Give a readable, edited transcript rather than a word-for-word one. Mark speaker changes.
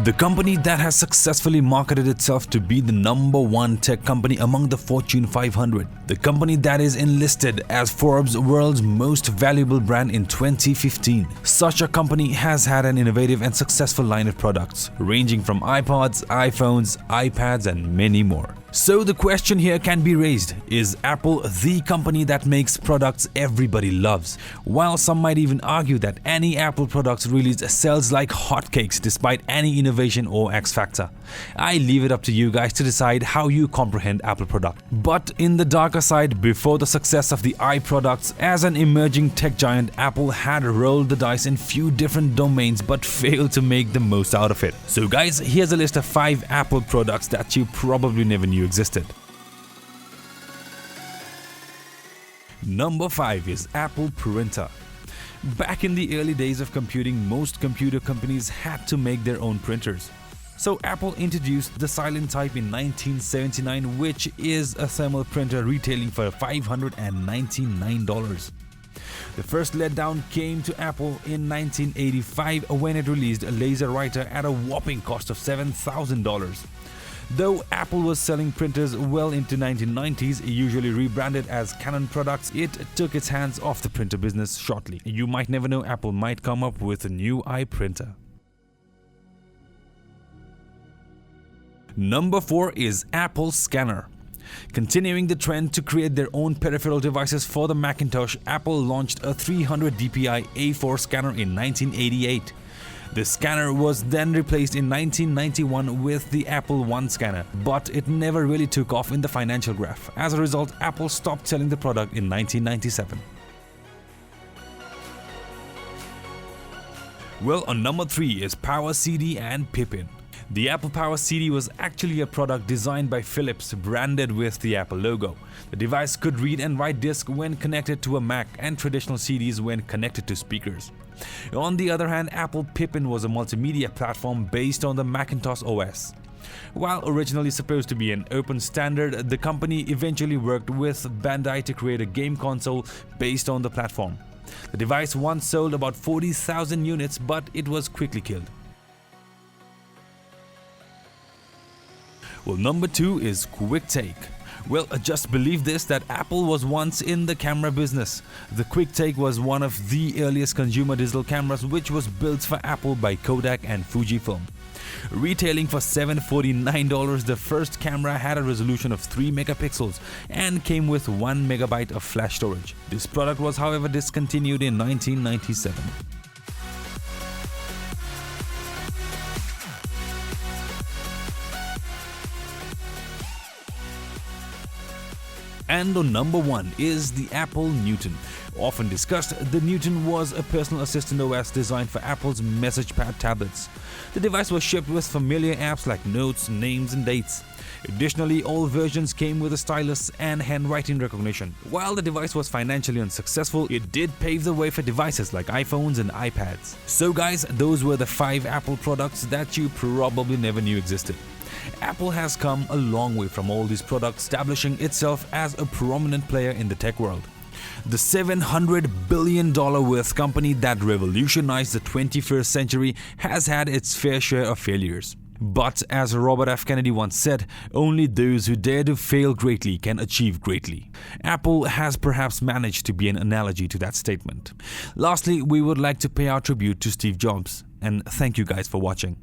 Speaker 1: The company that has successfully marketed itself to be the #1 tech company among the Fortune 500. The company that is enlisted as Forbes' world's most valuable brand in 2015. Such a company has had an innovative and successful line of products, ranging from iPods, iPhones, iPads, and many more. So the question here can be raised, is Apple the company that makes products everybody loves? While some might even argue that any Apple products released sells like hotcakes despite any innovation or X factor. I leave it up to you guys to decide how you comprehend Apple product. But in the darker side, before the success of the iProducts, as an emerging tech giant, Apple had rolled the dice in few different domains but failed to make the most out of it. So guys, here's a list of 5 Apple products that you probably never knew existed. Number 5 is Apple Printer. Back in the early days of computing, most computer companies had to make their own printers. So Apple introduced the Silent Type in 1979, which is a thermal printer retailing for $599. The first letdown came to Apple in 1985 when it released a laser writer at a whopping cost of $7,000. Though Apple was selling printers well into 1990s, usually rebranded as Canon products, it took its hands off the printer business shortly. You might never know, Apple might come up with a new iPrinter. Number 4 is Apple Scanner. Continuing the trend to create their own peripheral devices for the Macintosh, Apple launched a 300 dpi A4 scanner in 1988. The scanner was then replaced in 1991 with the Apple One scanner, but it never really took off in the financial graph. As a result, Apple stopped selling the product in 1997. Well, on number 3 is Power CD and Pippin. The Apple Power CD was actually a product designed by Philips, branded with the Apple logo. The device could read and write discs when connected to a Mac and traditional CDs when connected to speakers. On the other hand, Apple Pippin was a multimedia platform based on the Macintosh OS. While originally supposed to be an open standard, the company eventually worked with Bandai to create a game console based on the platform. The device once sold about 40,000 units, but it was quickly killed. Well, number 2 is QuickTake. Well, just believe this, that Apple was once in the camera business. The QuickTake was one of the earliest consumer digital cameras, which was built for Apple by Kodak and Fujifilm. Retailing for $749, the first camera had a resolution of 3 megapixels and came with 1 megabyte of flash storage. This product was, however, discontinued in 1997. And on number 1 is the Apple Newton. Often discussed, the Newton was a personal assistant OS designed for Apple's MessagePad tablets. The device was shipped with familiar apps like notes, names, and dates. Additionally, all versions came with a stylus and handwriting recognition. While the device was financially unsuccessful, it did pave the way for devices like iPhones and iPads. So guys, those were the 5 Apple products that you probably never knew existed. Apple has come a long way from all these products, establishing itself as a prominent player in the tech world. The $700 billion worth company that revolutionized the 21st century has had its fair share of failures. But as Robert F. Kennedy once said, only those who dare to fail greatly can achieve greatly. Apple has perhaps managed to be an analogy to that statement. Lastly, we would like to pay our tribute to Steve Jobs, and thank you guys for watching.